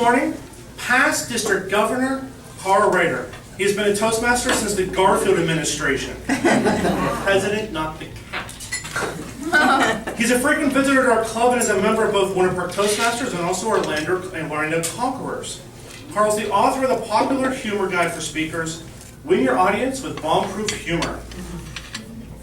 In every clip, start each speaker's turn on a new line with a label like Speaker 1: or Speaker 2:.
Speaker 1: morning, past District Governor Karl. He has been a Toastmaster since the Garfield administration. President, not the cat. He's a frequent visitor to our club and is a member of both Winter Park Toastmasters and also Orlando Conquerors. Karl's the author of the popular humor guide for speakers, Win Your Audience with Bomb-Proof Humor.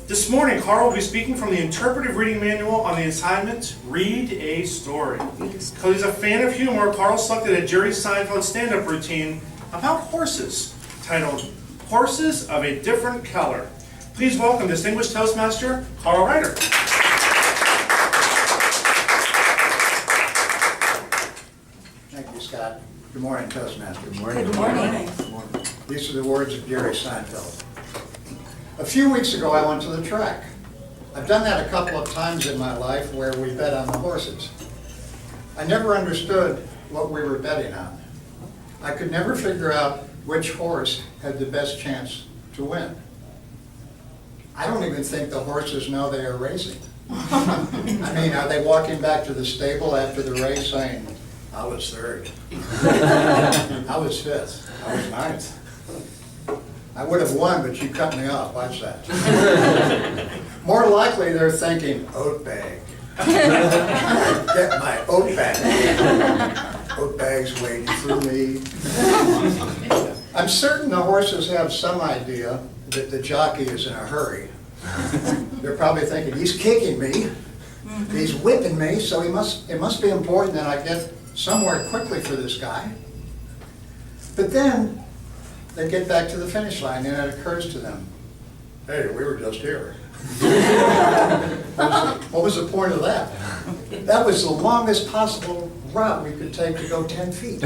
Speaker 1: This morning, Karl will be speaking from the interpretive reading manual on the assignment, Read a Story. Because he's a fan of humor, Karl selected a Jerry Seinfeld stand-up routine about horses, titled Horses of a Different Color. Please welcome distinguished Toastmaster, Karl.
Speaker 2: Thank you, Scott. Good morning, Toastmaster.
Speaker 3: Good morning.
Speaker 4: Good morning.
Speaker 2: These are the words of Jerry Seinfeld. A few weeks ago, I went to the track. I've done that a couple of times in my life where we bet on the horses. I never understood what we were betting on. I could never figure out which horse had the best chance to win. I don't even think the horses know they are racing. I mean, are they walking back to the stable after the race saying, I was third, I was fifth, I was ninth. I would have won, but you cut me off, watch that. More likely they're thinking, oat bag. Get my oat bag. Oat bag's waiting for me. I'm certain the horses have some idea that the jockey is in a hurry. They're probably thinking, he's kicking me, he's whipping me, so it must be important that I get somewhere quickly for this guy. But then they get back to the finish line and it occurs to them, hey, we were just here. What was the point of that? That was the longest possible route we could take to go 10 feet.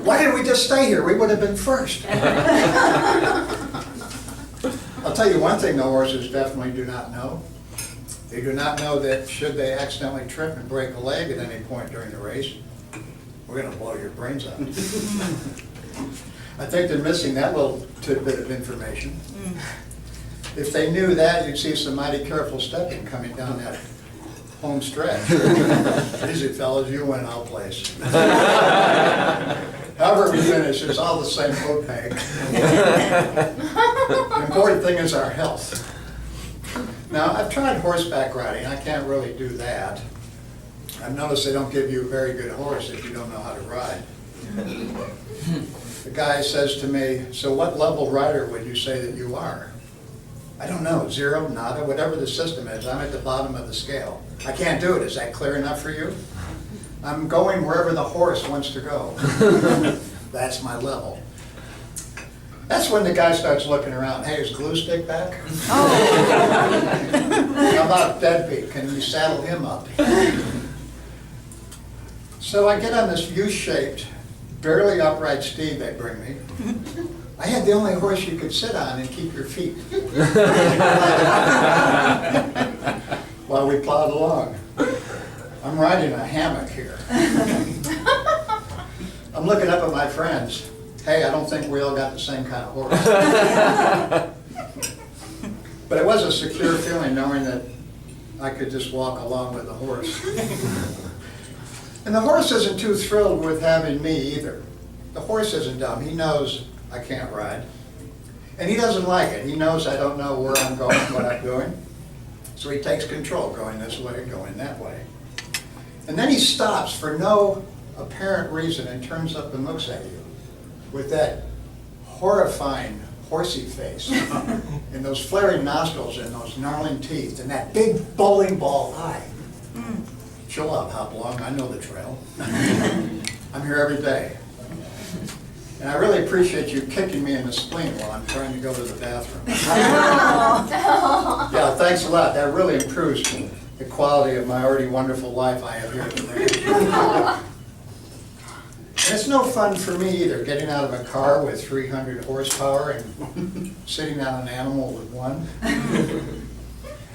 Speaker 2: Why didn't we just stay here? We would have been first. I'll tell you one thing the horses definitely do not know. They do not know that should they accidentally trip and break a leg at any point during the race, we're going to blow your brains out. I think they're missing that little tidbit of information. If they knew that, you'd see some mighty careful stepping coming down that home stretch. Easy, fellas, you win, I'll place. However we finish, it's all the same boat bag. The important thing is our health. Now, I've tried horseback riding. I can't really do that. I've noticed they don't give you a very good horse if you don't know how to ride. The guy says to me, so what level rider would you say that you are? I don't know, 0, nada, whatever the system is. I'm at the bottom of the scale. I can't do it. Is that clear enough for you? I'm going wherever the horse wants to go. That's my level. That's when the guy starts looking around. Hey, is glue stick back? Oh. How about deadbeat? Can we saddle him up? So I get on this U-shaped, barely upright steed they bring me. I had the only horse you could sit on and keep your feet. While we plowed along. I'm riding a hammock here. I'm looking up at my friends. Hey, I don't think we all got the same kind of horse. But it was a secure feeling knowing that I could just walk along with the horse. And the horse isn't too thrilled with having me either. The horse isn't dumb. He knows I can't ride. And he doesn't like it. He knows I don't know where I'm going, what I'm doing. So he takes control, going this way, going that way. And then he stops for no apparent reason and turns up and looks at you with that horrifying horsey face and those flaring nostrils and those gnarling teeth and that big bowling ball eye. Chill out, Hopalong, I know the trail. I'm here every day. And I really appreciate you kicking me in the spleen while I'm trying to go to the bathroom. Yeah, thanks a lot. That really improves the quality of my already wonderful life I have here today. And it's no fun for me either, getting out of a car with 300 horsepower and sitting on an animal with 1.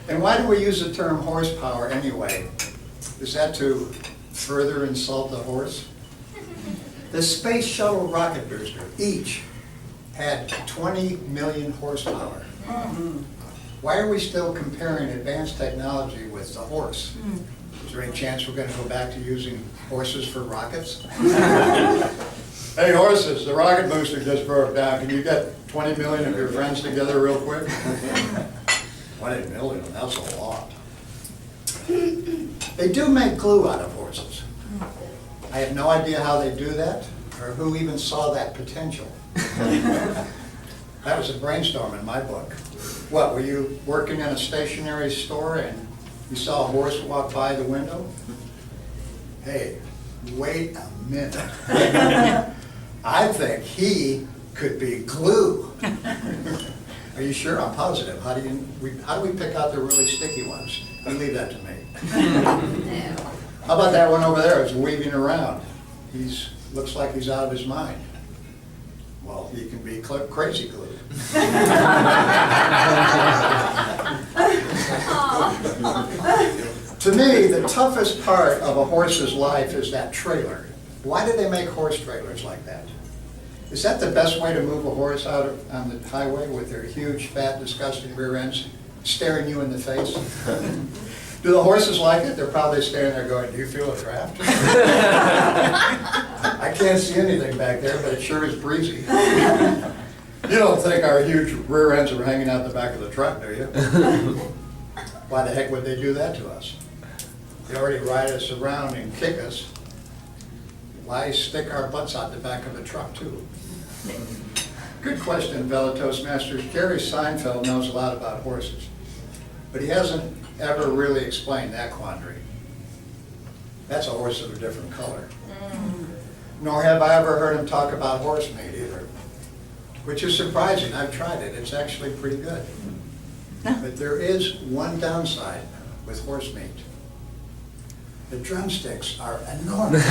Speaker 2: And why do we use the term horsepower anyway? Is that to further insult the horse? The Space Shuttle rocket booster, each had 20 million horsepower. Why are we still comparing advanced technology with the horse? Is there any chance we're gonna go back to using horses for rockets? Hey, horses, the rocket booster just broke down. Can you get 20 million of your friends together real quick? 20 million, that's a lot. They do make glue out of horses. I have no idea how they do that, or who even saw that potential. That was a brainstorm in my book. What, were you working in a stationery store and you saw a horse walk by the window? Hey, wait a minute. I think he could be glue. Are you sure? I'm positive. How do we pick out the really sticky ones? You leave that to me. How about that one over there? It's weaving around. Looks like he's out of his mind. Well, he can be crazy glue. To me, the toughest part of a horse's life is that trailer. Why do they make horse trailers like that? Is that the best way to move a horse out on the highway with their huge, fat, disgusting rear ends staring you in the face? Do the horses like it? They're probably standing there going, do you feel a draft? I can't see anything back there, but it sure is breezy. You don't think our huge rear ends are hanging out the back of the truck, do you? Why the heck would they do that to us? They already ride us around and kick us. Why stick our butts out the back of the truck, too? Good question, fellow Toastmasters. Jerry Seinfeld knows a lot about horses, but he hasn't ever really explained that quandary. That's a horse of a different color. Nor have I ever heard him talk about horse meat either, which is surprising. I've tried it. It's actually pretty good. But there is one downside with horse meat. The drumsticks are enormous.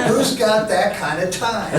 Speaker 2: Who's got that kind of time?